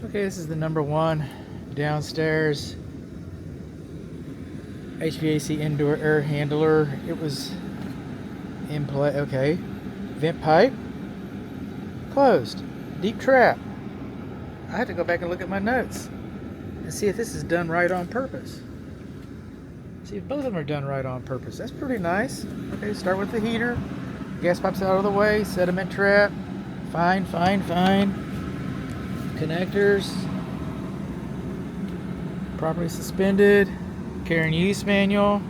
Okay, this is the number one downstairs HVAC indoor air handler. It was in play. Okay, vent pipe closed, deep trap. I have to go back and look at my notes and see if this is done right on purpose. See if both of them are done right on purpose. That's pretty nice. Okay, start with the heater. Gas pipe's out of the way. Sediment trap. Fine. Connectors. Properly suspended. Care and use manual.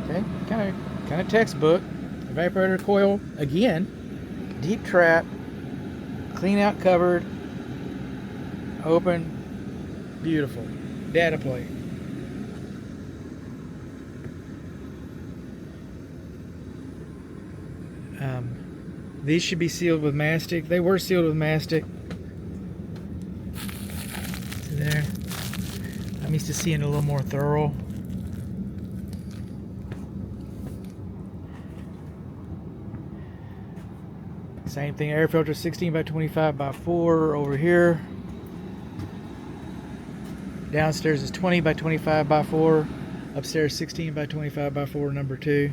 Okay, kind of textbook. Evaporator coil again. Deep trap. Clean out cupboard. Open. Beautiful. Data plate. These should be sealed with mastic. They were sealed with mastic. See there? I'm used to seeing it a little more thorough. Same thing, air filter 16 by 25 by 4 over here. Downstairs is 20 by 25 by 4. Upstairs 16 by 25 by 4, number 2.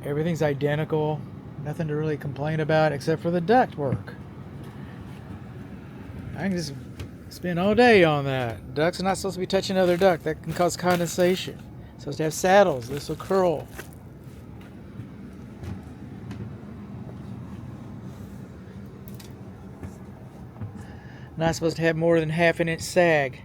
Everything's identical. Nothing to really complain about except for the duct work. I can just spend all day on that. Ducts are not supposed to be touching other duct. That can cause condensation. It's supposed to have saddles. This will curl. Not supposed to have more than 1/2 inch sag.